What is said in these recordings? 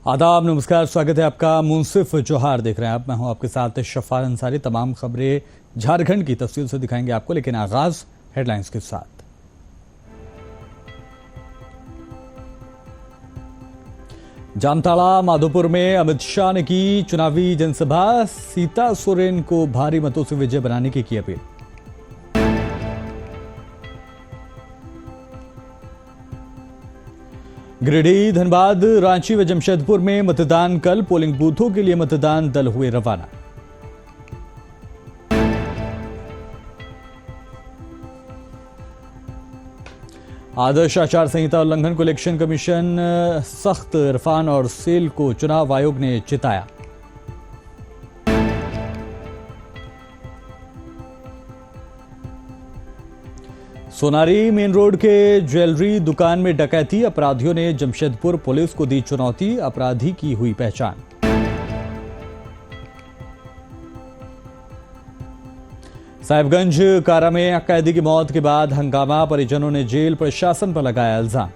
आदाब, नमस्कार, स्वागत है आपका। मुंसिफ जोहार देख रहे हैं आप। मैं हूं आपके साथ शफार अंसारी। तमाम खबरें झारखंड की तफसील से दिखाएंगे आपको, लेकिन आगाज हेडलाइंस के साथ। जामताड़ा माधोपुर में अमित शाह ने की चुनावी जनसभा। सीता सोरेन को भारी मतों से विजय बनाने की अपील। गिरिडीह, धनबाद, रांची व जमशेदपुर में मतदान कल। पोलिंग बूथों के लिए मतदान दल हुए रवाना। आदर्श आचार संहिता उल्लंघन को इलेक्शन कमीशन सख्त। इरफान और सेल को चुनाव आयोग ने चिताया। सोनारी मेन रोड के ज्वेलरी दुकान में डकैती। अपराधियों ने जमशेदपुर पुलिस को दी चुनौती। अपराधी की हुई पहचान। साहिबगंज कारा में कैदी की मौत के बाद हंगामा। परिजनों ने जेल प्रशासन पर लगाया इल्जाम।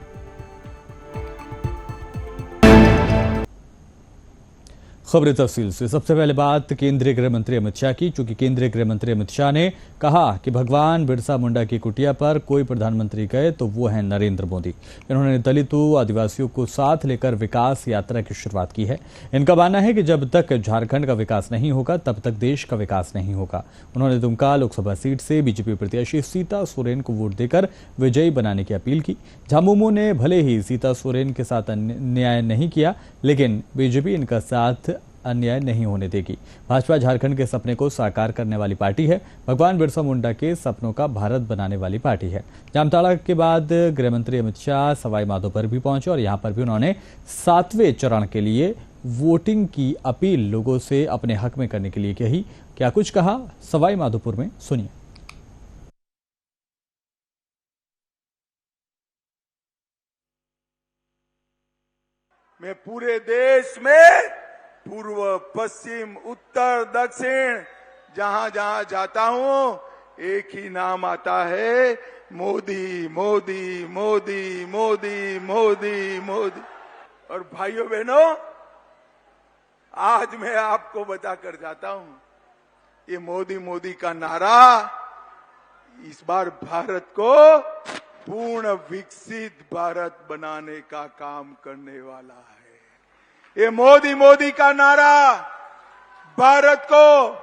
खबरें तफसील से। सबसे पहले बात केंद्रीय गृह मंत्री अमित शाह की, चूंकि केंद्रीय गृह मंत्री अमित शाह ने कहा कि भगवान बिरसा मुंडा की कुटिया पर कोई प्रधानमंत्री गए तो वो है नरेंद्र मोदी। इन्होंने दलितों, आदिवासियों को साथ लेकर विकास यात्रा की शुरुआत की है। इनका मानना है कि जब तक झारखंड का विकास नहीं होगा तब तक देश का विकास नहीं होगा। उन्होंने दुमका लोकसभा सीट से बीजेपी प्रत्याशी सीता सोरेन को वोट देकर विजयी बनाने की अपील की। झामुमो ने भले ही सीता सोरेन के साथ अन्याय नहीं किया, लेकिन बीजेपी इनका साथ अन्याय नहीं होने देगी। भाजपा झारखंड के सपने को साकार करने वाली पार्टी है। भगवान बिरसा मुंडा के सपनों का भारत बनाने वाली पार्टी है। जामताड़ा के बाद गृह मंत्री अमित शाह सवाई माधोपुर भी पहुंचे और यहां पर भी उन्होंने 7वें चरण के लिए वोटिंग की अपील लोगों से अपने हक में करने के लिए कही। क्या कुछ कहा सवाई माधोपुर में, सुनिए। मैं पूरे देश में पूर्व, पश्चिम, उत्तर, दक्षिण जहां जहां जाता हूं एक ही नाम आता है, मोदी मोदी मोदी मोदी मोदी मोदी। और भाइयों बहनों, आज मैं आपको बता कर जाता हूं, ये मोदी मोदी का नारा इस बार भारत को पूर्ण विकसित भारत बनाने का काम करने वाला है। ये मोदी मोदी का नारा भारत को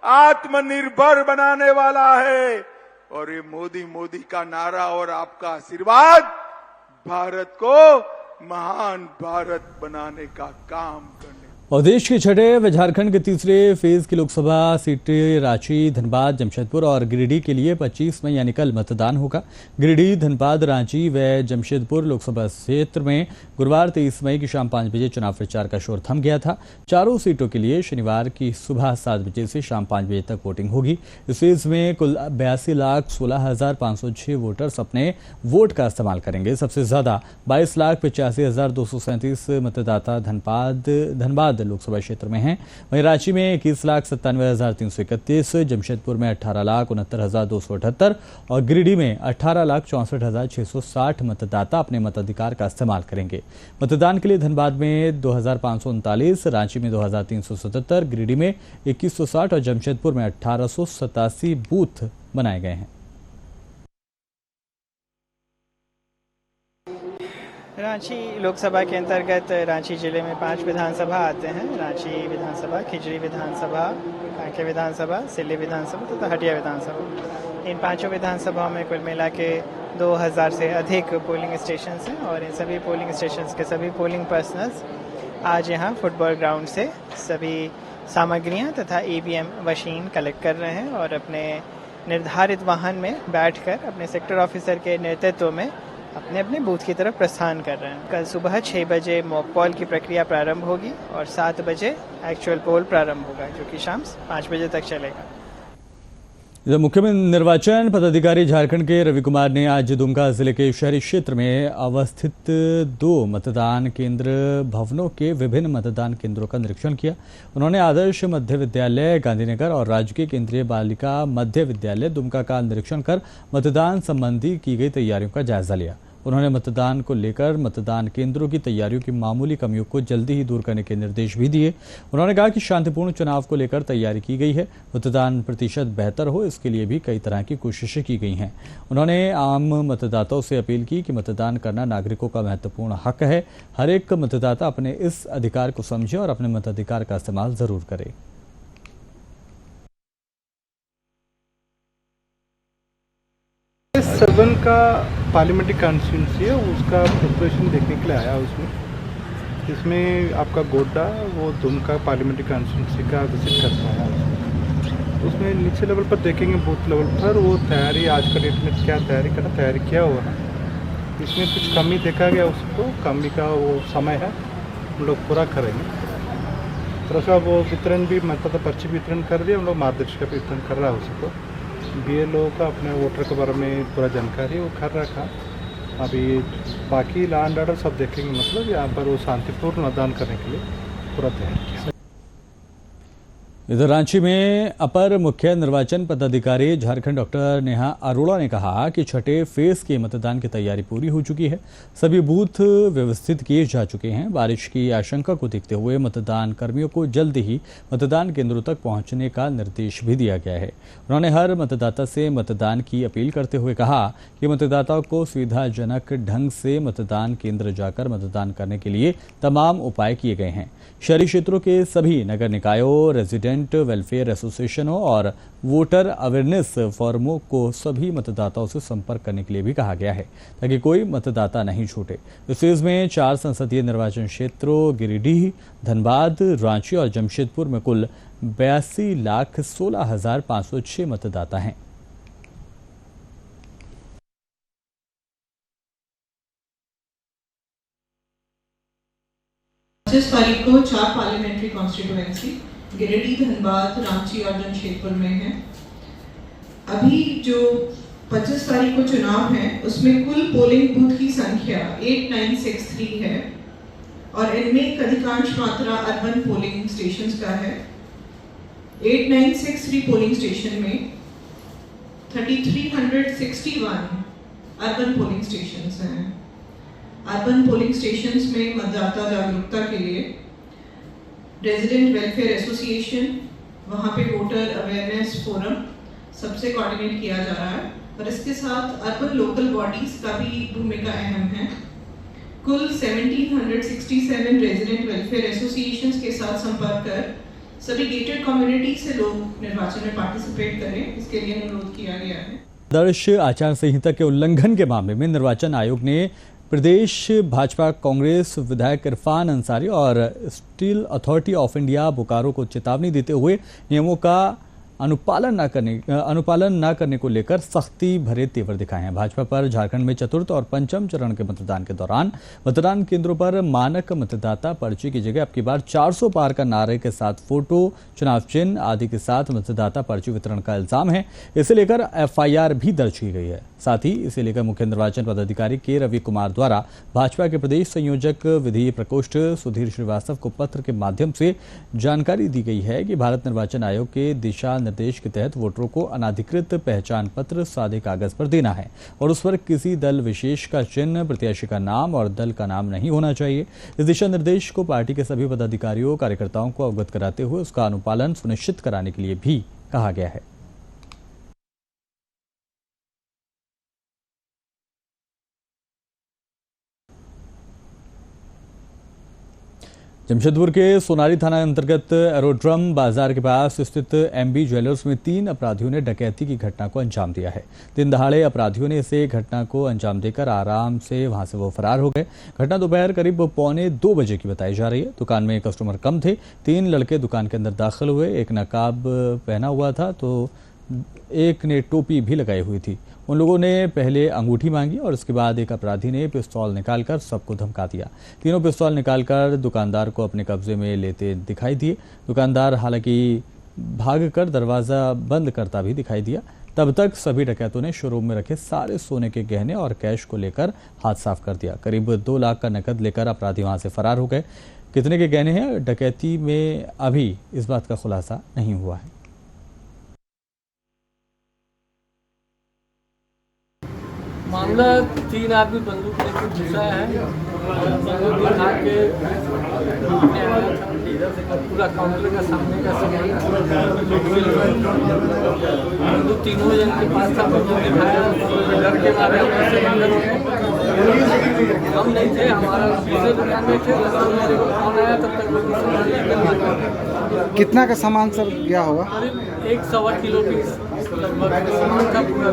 आत्मनिर्भर बनाने वाला है। और ये मोदी मोदी का नारा और आपका आशीर्वाद भारत को महान भारत बनाने का काम करने। और देश के छठे व झारखंड के तीसरे फेज की लोकसभा सीटें रांची, धनबाद, जमशेदपुर और गिरिडीह के लिए 25 मई यानी कल मतदान होगा। गिरिडीह, धनबाद, रांची व जमशेदपुर लोकसभा क्षेत्र में गुरुवार 23 मई की शाम 5 बजे चुनाव प्रचार का शोर थम गया था। चारों सीटों के लिए शनिवार की सुबह 7 बजे से शाम 5 बजे तक वोटिंग होगी। इस फेज में कुल 82,16,506 वोटर्स अपने वोट का इस्तेमाल करेंगे। सबसे ज्यादा 22,85,237 मतदाता धनबाद लोकसभा क्षेत्र में हैं। वहीं रांची में 21,97,331, जमशेदपुर में 18,69,278 और गिरिडीह में 18,64,660 मतदाता अपने मताधिकार का इस्तेमाल करेंगे। मतदान के लिए धनबाद में 2,539, रांची में 2,377, गिरिडीह में 2,160 और जमशेदपुर में 1,887 बूथ बनाए गए हैं। रांची लोकसभा के अंतर्गत रांची जिले में 5 विधानसभा आते हैं। रांची विधानसभा, खिजरी विधानसभा, कांके विधानसभा, सिल्ली विधानसभा तथा हटिया विधानसभा। इन 5 विधानसभाओं में कुल मिला के 2000 से अधिक पोलिंग स्टेशन हैं और इन सभी पोलिंग स्टेशन के सभी पोलिंग पर्सनल्स आज यहाँ फुटबॉल ग्राउंड से सभी सामग्रियाँ तथा EVM मशीन कलेक्ट कर रहे हैं और अपने निर्धारित वाहन में बैठकर अपने सेक्टर ऑफिसर के नेतृत्व में अपने अपने बूथ की तरफ प्रस्थान कर रहे हैं। कल सुबह 6 बजे मॉक पोल की प्रक्रिया प्रारंभ होगी और 7 बजे एक्चुअल पोल प्रारंभ होगा, जो कि शाम 5 बजे तक चलेगा। मुख्य निर्वाचन पदाधिकारी झारखंड के रवि कुमार ने आज दुमका जिले के शहरी क्षेत्र में अवस्थित 2 मतदान केंद्र भवनों के विभिन्न मतदान केंद्रों का निरीक्षण किया। उन्होंने आदर्श मध्य विद्यालय गांधीनगर और राजकीय केंद्रीय बालिका मध्य विद्यालय दुमका का निरीक्षण कर मतदान संबंधी की गई तैयारियों का जायजा लिया। उन्होंने मतदान को लेकर मतदान केंद्रों की तैयारियों की मामूली कमियों को जल्दी ही दूर करने के निर्देश भी दिए। उन्होंने कहा कि शांतिपूर्ण चुनाव को लेकर तैयारी की गई है, मतदान प्रतिशत बेहतर हो इसके लिए भी कई तरह की कोशिशें की गई हैं। उन्होंने आम मतदाताओं से अपील की कि मतदान करना नागरिकों का महत्वपूर्ण हक है, हर एक मतदाता अपने इस अधिकार को समझे और अपने मताधिकार का इस्तेमाल जरूर करे। सदन का पार्लियामेंट्री कॉन्स्टिट्यूंसी है, उसका प्रिपरेशन देखने के लिए आया उसमें। इसमें आपका गोड्डा वो दुमका पार्लियामेंट्री कॉन्स्टिट्यूंसी का विजिट करना है। उसमें नीचे लेवल पर देखेंगे, बूथ लेवल पर वो तैयारी आज का डेट में क्या तैयारी किया हुआ है। इसमें कुछ कमी देखा गया, उसको कमी का वो समय है हम लोग पूरा करेंगे। थोड़ा सा वो वितरण भी मतलब पर्ची वितरण कर दिया, हम लोग मार्गदर्शिका वितरण कर रहा है उसको। BLO का अपने वोटर के बारे में पूरा जानकारी वो कर रखा। अभी बाकी लॉ एंड ऑर्डर सब देखेंगे, मतलब यहाँ पर वो शांतिपूर्ण मतदान करने के लिए पूरा तैयार किया। इधर रांची में अपर मुख्य निर्वाचन पदाधिकारी झारखंड डॉक्टर नेहा अरोड़ा ने कहा कि छठे फेज के मतदान की तैयारी पूरी हो चुकी है, सभी बूथ व्यवस्थित किए जा चुके हैं। बारिश की आशंका को देखते हुए मतदान कर्मियों को जल्द ही मतदान केंद्रों तक पहुंचने का निर्देश भी दिया गया है। उन्होंने हर मतदाता से मतदान की अपील करते हुए कहा कि मतदाताओं को सुविधाजनक ढंग से मतदान केंद्र जाकर मतदान करने के लिए तमाम उपाय किए गए हैं। शहरी क्षेत्रों के सभी नगर निकायों, रेजिडेंट वेलफेयर एसोसिएशनों और वोटर अवेयरनेस फोरमों को सभी मतदाताओं से संपर्क करने के लिए भी कहा गया है ताकि कोई मतदाता नहीं छूटे। इस फेज में 4 संसदीय निर्वाचन क्षेत्रों गिरिडीह, धनबाद, रांची और जमशेदपुर में कुल 82,16,506 मतदाता हैं। 25 तारीख को 4 पार्लियामेंट्री कॉन्स्टिट्यूएंसी गिरिडीह, धनबाद, रांची और जमशेदपुर में है। अभी जो 25 तारीख को चुनाव है उसमें कुल पोलिंग बूथ की संख्या 8963 है और इनमें अधिकांश मात्रा अर्बन पोलिंग स्टेशंस का है। 8963 पोलिंग स्टेशन में 3361 अर्बन पोलिंग स्टेशंस हैं। अर्बन पोलिंग स्टेशंस में मतदाता जागरूकता के लिए रेजिडेंट वेलफेयर एसोसिएशन, वहाँ पे वोटर अवेयरनेस फोरम सबसे कोऑर्डिनेट किया जा रहा है और इसके साथ अर्बन लोकल बॉडीज का भी भूमिका अहम है। कुल 1767 रेजिडेंट वेलफेयर एसोसिएशंस के साथ संपर्क कर सभी गेटेड कम्युनिटी से लोग निर्वाचन में पार्टिसिपेट करें, इसके लिए अनुरोध किया गया है। आदर्श आचार संहिता के उल्लंघन के मामले में निर्वाचन आयोग ने प्रदेश भाजपा कांग्रेस विधायक इरफान अंसारी और steel authority of India Bokaro को चेतावनी देते हुए नियमों का अनुपालन न करने को लेकर सख्ती भरे तेवर दिखाए हैं। भाजपा पर झारखंड में चतुर्थ और पंचम चरण के मतदान के दौरान मतदान केंद्रों पर मानक मतदाता पर्ची की जगह अब की बार 400 पार का नारे के साथ फोटो, चुनाव चिन्ह आदि के साथ मतदाता पर्ची वितरण का इल्जाम है। इसे लेकर FIR भी दर्ज की गई है। साथ ही इसे लेकर मुख्य निर्वाचन पदाधिकारी के रवि कुमार द्वारा भाजपा के प्रदेश संयोजक विधि प्रकोष्ठ सुधीर श्रीवास्तव को पत्र के माध्यम से जानकारी दी गई है कि भारत निर्वाचन आयोग के दिशा निर्देश के तहत वोटरों को अनाधिकृत पहचान पत्र सादे कागज पर देना है और उस पर किसी दल विशेष का चिन्ह, प्रत्याशी का नाम और दल का नाम नहीं होना चाहिए। इस दिशा निर्देश को पार्टी के सभी पदाधिकारियों, कार्यकर्ताओं को अवगत कराते हुए उसका अनुपालन सुनिश्चित कराने के लिए भी कहा गया है। जमशेदपुर के सोनारी थाना अंतर्गत एरोड्रम बाजार के पास स्थित MB ज्वेलर्स में 3 अपराधियों ने डकैती की घटना को अंजाम दिया है। दिन दहाड़े अपराधियों ने इसे घटना को अंजाम देकर आराम से वहां से वो फरार हो गए। घटना दोपहर करीब 1:45 बजे की बताई जा रही है। दुकान में कस्टमर कम थे। 3 लड़के दुकान के अंदर दाखिल हुए। एक नकाब पहना हुआ था तो एक ने टोपी भी लगाई हुई थी। उन लोगों ने पहले अंगूठी मांगी और उसके बाद एक अपराधी ने पिस्तौल निकालकर सबको धमका दिया। तीनों पिस्तौल निकालकर दुकानदार को अपने कब्जे में लेते दिखाई दिए। दुकानदार हालांकि भागकर दरवाजा बंद करता भी दिखाई दिया। तब तक सभी डकैतों ने शोरूम में रखे सारे सोने के गहने और कैश को लेकर हाथ साफ कर दिया। करीब 2 लाख का नकद लेकर अपराधी वहां से फरार हो गए। कितने के गहने हैं डकैती में अभी इस बात का खुलासा नहीं हुआ है। मामला 3 आदमी बंदूक लेकर घुसा है, बंदूक दिखा के लूटने आया था। पूरा काउंटर का सामने का सामान बंदूक तीनों जन के पास था। बंदूक दिखाया, डर के मारे हम नहीं थे, हमारा दूसरे दुकान में थे। मेरे को फोन आया, तब तक कितना का सामान सर गया होगा? करीब 1-1.25 किलो पीस लगभग सामान था पूरा।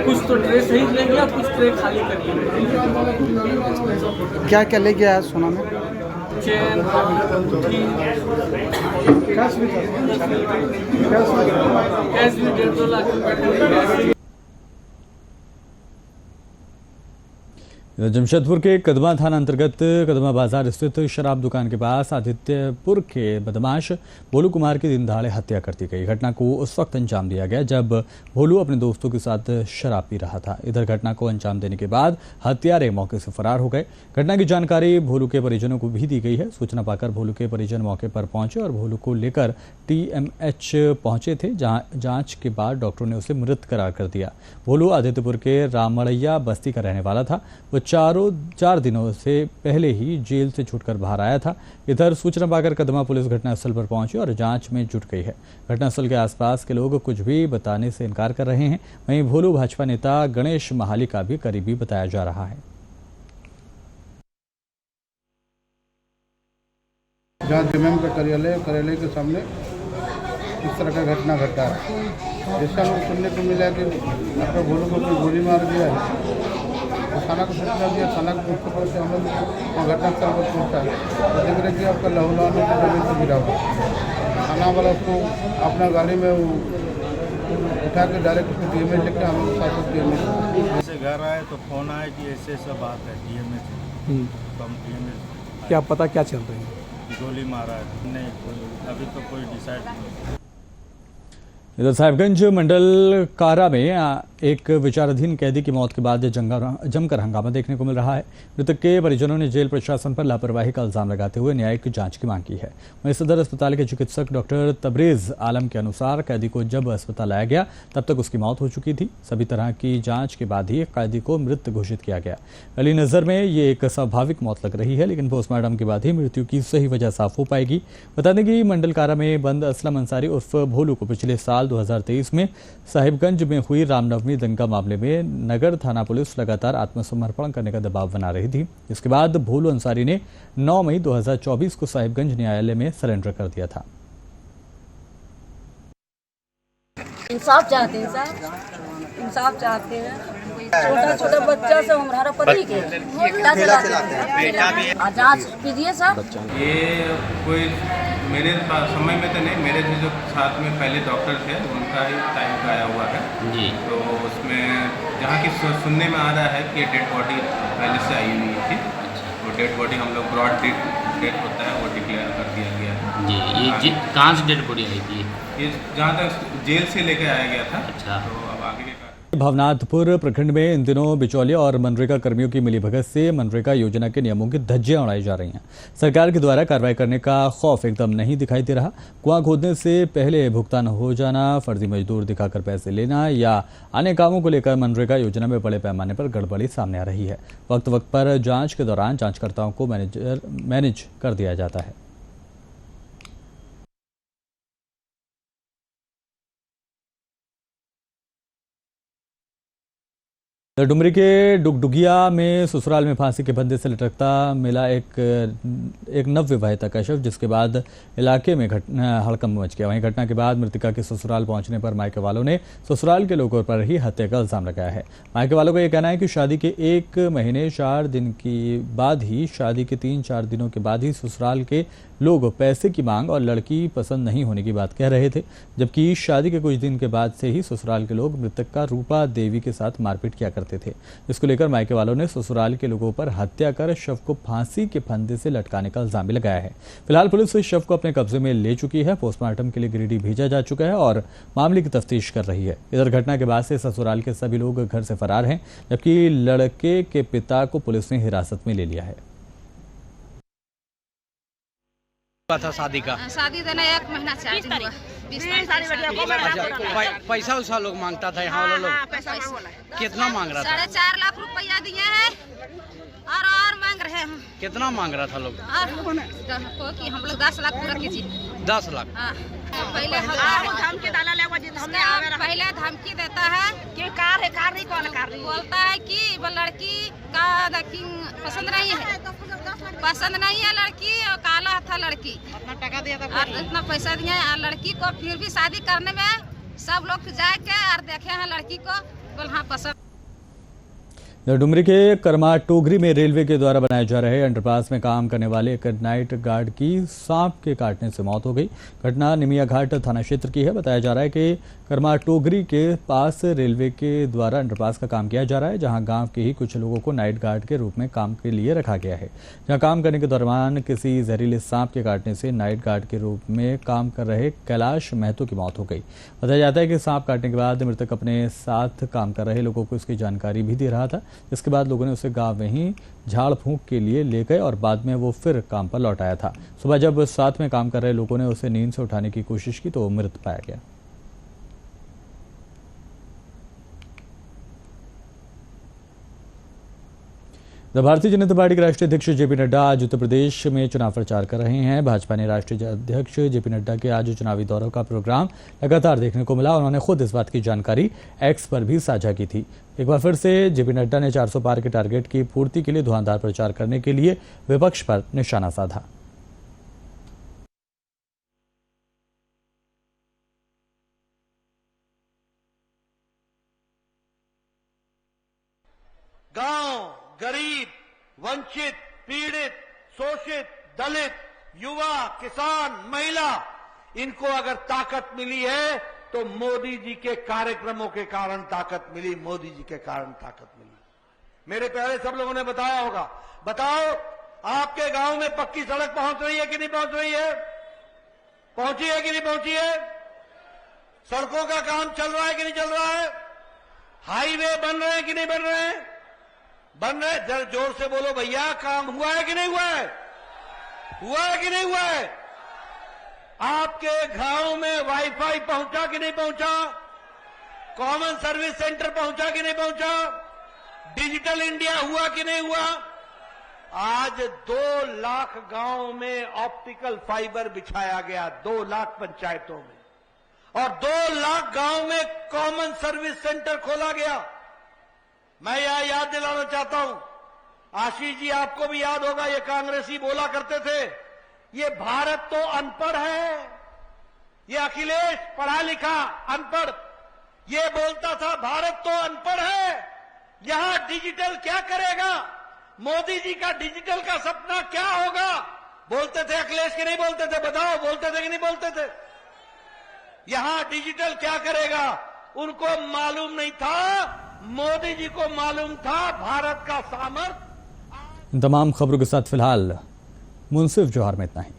कुछ तो ड्रेस ही ले गया, कुछ ट्रे खाली कर लिया। क्या क्या ले गया है सोना में? चेन, अंगूठी, कैश भी 1.5-2 लाख रुपये। जमशेदपुर के कदमा थाना अंतर्गत कदमा बाजार स्थित शराब दुकान के पास आदित्यपुर के बदमाश भोलू कुमार की दिन दहाड़े हत्या कर दी गई। घटना को उस वक्त अंजाम दिया गया जब भोलू अपने दोस्तों के साथ शराब पी रहा था। इधर घटना को अंजाम देने के बाद हत्यारे मौके से फरार हो गए। घटना की जानकारी भोलू के परिजनों को भी दी गई है। सूचना पाकर भोलू के परिजन मौके पर पहुंचे और भोलू को लेकर TMH पहुंचे थे, जहां जांच के बाद डॉक्टरों ने उसे मृत करार कर दिया। भोलू आदित्यपुर के रामड़ैया बस्ती का रहने वाला था। वो 4 दिनों से पहले ही जेल से छूटकर बाहर आया था। इधर सूचना पाकर कदमा पुलिस घटनास्थल पर पहुंची और जांच में जुट गई है। घटनास्थल के आसपास के लोग कुछ भी बताने से इनकार कर रहे हैं। वहीं भोलू भाजपा नेता गणेश महाली का भी करीबी बताया जा रहा है। जहाँ DMM का कार्यालय के सामने इस तरह का घटना घटा है। जैसा लोग सुनने को मिला कि आपका भोलू को कोई गोली मार दिया है, तो थाना को सूचना दिया। थाना को उसके पर से हम लोग घटनास्थल पर पहुँचा तो देख रहे कि आपका लहूलुहान में जमीन से गिरा हुआ। थाना वाला उसको अपना गाड़ी में उठा के डायरेक्ट उसको DMH लेके हम लोग साथ DMH जैसे घर आए तो फोन आया कि ऐसे सब बात है DMH। तो हम DMH क्या पता क्या चल रही है? गोली मारा है नहीं, अभी तो कोई डिसाइड नहीं। इधर साहिबगंज मंडल कारा में एक विचाराधीन कैदी की मौत के बाद जमकर हंगामा देखने को मिल रहा है। मृतक के परिजनों ने जेल प्रशासन पर लापरवाही का इल्जाम लगाते हुए न्यायिक जांच की मांग की है। वहीं सदर अस्पताल के चिकित्सक डॉक्टर तबरेज आलम के अनुसार कैदी को जब अस्पताल लाया गया तब तक उसकी मौत हो चुकी थी। सभी तरह की जांच के बाद ही कैदी को मृत घोषित किया गया। पहली नजर में ये एक स्वाभाविक मौत लग रही है, लेकिन पोस्टमार्टम के बाद ही मृत्यु की सही वजह साफ हो पाएगी। बता दें कि मंडल कारा में बंद असलम अंसारी उर्फ भोलू को पिछले साल 2023 में साहिबगंज में हुई रामनवमी दंगा मामले में नगर थाना पुलिस लगातार आत्मसमर्पण करने का दबाव बना रही थी। इसके बाद भोलू अंसारी ने 9 मई 2024 को साहिबगंज न्यायालय में सरेंडर कर दिया था। इंसाफ चाहते हैं साहब, इंसाफ चाहते हैं। छोटा बच्चा से हमारा पति के जांच कीजिए साहब। ये कोई मेरे समय में तो नहीं, मेरे जो साथ में पहले डॉक्टर थे उनका ही टाइम का आया हुआ है जी। तो उसमें जहाँ की सुनने में आ रहा है कि डेड बॉडी पहले से आई हुई थी। वो डेड बॉडी हम लोग ब्रॉड डेथ होता है वो डिक्लेयर कर दिया गया है जी। ये कहाँ से डेड बॉडी आई थी? ये जहाँ तक जेल से लेके आया गया था। अच्छा, तो अब आगे का भवनाथपुर प्रखंड में इन दिनों बिचौलिया और मनरेगा कर्मियों की मिलीभगत से मनरेगा योजना के नियमों की धज्जियां उड़ाई जा रही हैं। सरकार के द्वारा कार्रवाई करने का खौफ एकदम नहीं दिखाई दे रहा। कुआं खोदने से पहले भुगतान हो जाना, फर्जी मजदूर दिखाकर पैसे लेना या अन्य कामों को लेकर मनरेगा योजना में बड़े पैमाने पर गड़बड़ी सामने आ रही है। वक्त वक्त पर जांच के दौरान जांचकर्ताओं को मैनेज कर दिया जाता है। डुमरी के डुगडुगिया में ससुराल में फांसी के फंदे से लटकता मिला एक नवविवाहिता का शव, जिसके बाद इलाके में हड़कंप मच गया। वहीं घटना के बाद मृतका के ससुराल पहुंचने पर मायके वालों ने ससुराल के लोगों पर ही हत्या का इल्जाम लगाया है। मायके वालों का यह कहना है कि शादी के 1 महीने 4 दिन के बाद ही, शादी के 3-4 दिनों के बाद ही ससुराल के लोग पैसे की मांग और लड़की पसंद नहीं होने की बात कह रहे थे, जबकि शादी के कुछ दिन के बाद से ही ससुराल के लोग मृतक का रूपा देवी के साथ मारपीट किया करते थे। इसको लेकर मायके वालों ने ससुराल के लोगों पर हत्या कर शव को फांसी के फंदे से लटकाने का इल्जाम भी लगाया है। फिलहाल पुलिस इस शव को अपने कब्जे में ले चुकी है। पोस्टमार्टम के लिए गिरिडीह भेजा जा चुका है और मामले की तफ्तीश कर रही है। इधर घटना के बाद से ससुराल के सभी लोग घर से फरार हैं, जबकि लड़के के पिता को पुलिस ने हिरासत में ले लिया है। हुआ था शादी का? शादी देना 1 महीना से आज हुआ। 20 पैसा उसा लोग मांगता था यहाँ वाला लोग? कितना मांग रहा था? 4.5 लाख रुपया दिए हैं और मांग रहे हैं। कितना मांग रहा था लोग? कि हम लोग 10 लाख पूरा कीजिए। 10 लाख? पहले धमकी देता है कि कार नहीं बोलता है कि वो लड़की का पसंद नहीं है लड़की, और काला था लड़की, इतना पैसा दिया है लड़की को, फिर भी शादी करने में सब लोग जाके और देखे हैं लड़की को, बोल हाँ पसंद। डुमरी के करमाटोगरी में रेलवे के द्वारा बनाए जा रहे अंडरपास में काम करने वाले एक नाइट गार्ड की सांप के काटने से मौत हो गई। घटना निमिया घाट थाना क्षेत्र की है। बताया जा रहा है कि करमाटोगरी के पास रेलवे के द्वारा अंडरपास का काम किया जा रहा है, जहां गांव के ही कुछ लोगों को नाइट गार्ड के रूप में काम के लिए रखा गया है। जहां काम करने के दौरान किसी जहरीले सांप के काटने से नाइट गार्ड के रूप में काम कर रहे कैलाश महतो की मौत हो गई। बताया जाता है कि सांप काटने के बाद मृतक अपने साथ काम कर रहे लोगों को इसकी जानकारी भी दे रहा था। इसके बाद लोगों ने उसे गांव में ही झाड़ फूंक के लिए ले गए और बाद में वो फिर काम पर लौट आया था। सुबह जब साथ में काम कर रहे लोगों ने उसे नींद से उठाने की कोशिश की तो वो मृत पाया गया। भारतीय जनता पार्टी के राष्ट्रीय अध्यक्ष जेपी नड्डा आज उत्तर प्रदेश में चुनाव प्रचार कर रहे हैं। भाजपा ने राष्ट्रीय अध्यक्ष जेपी नड्डा के आज चुनावी दौरों का प्रोग्राम लगातार देखने को मिला। उन्होंने खुद इस बात की जानकारी एक्स पर भी साझा की थी। एक बार फिर से जेपी नड्डा ने 400 पार के टारगेट की पूर्ति के लिए धुआंधार प्रचार करने के लिए विपक्ष पर निशाना साधा। गांव, गरीब, वंचित, पीड़ित, शोषित, दलित, युवा, किसान, महिला, इनको अगर ताकत मिली है तो मोदी जी के कार्यक्रमों के कारण ताकत मिली, मोदी जी के कारण ताकत मिली। मेरे पहले सब लोगों ने बताया होगा। बताओ, आपके गांव में पक्की सड़क पहुंच रही है कि नहीं पहुंच रही है? पहुंची है कि नहीं पहुंची है? सड़कों का काम चल रहा है कि नहीं चल रहा है? हाईवे बन रहे हैं कि नहीं बन रहे हैं? बन रहे। जरा जोर से बोलो भैया, काम हुआ है कि नहीं हुआ है? हुआ है कि नहीं हुआ है? आपके गांव में वाईफाई पहुंचा कि नहीं पहुंचा? कॉमन सर्विस सेंटर पहुंचा कि नहीं पहुंचा? डिजिटल इंडिया हुआ कि नहीं हुआ? आज 2 लाख गांव में ऑप्टिकल फाइबर बिछाया गया, 2 लाख पंचायतों में, और 2 लाख गांव में कॉमन सर्विस सेंटर खोला गया। मैं यह याद दिलाना चाहता हूं, आशीष जी आपको भी याद होगा, ये कांग्रेसी बोला करते थे ये भारत तो अनपढ़ है, ये अखिलेश पढ़ा लिखा अनपढ़, ये बोलता था भारत तो अनपढ़ है, यहां डिजिटल क्या करेगा, मोदी जी का डिजिटल का सपना क्या होगा? बोलते थे अखिलेश, के नहीं बोलते थे? बताओ, बोलते थे कि नहीं बोलते थे? यहां डिजिटल क्या करेगा उनको मालूम नहीं था, मोदी जी को मालूम था भारत का सामर्थ्य। तमाम खबरों के साथ फिलहाल मुंसिफ जौहर में इतना ही।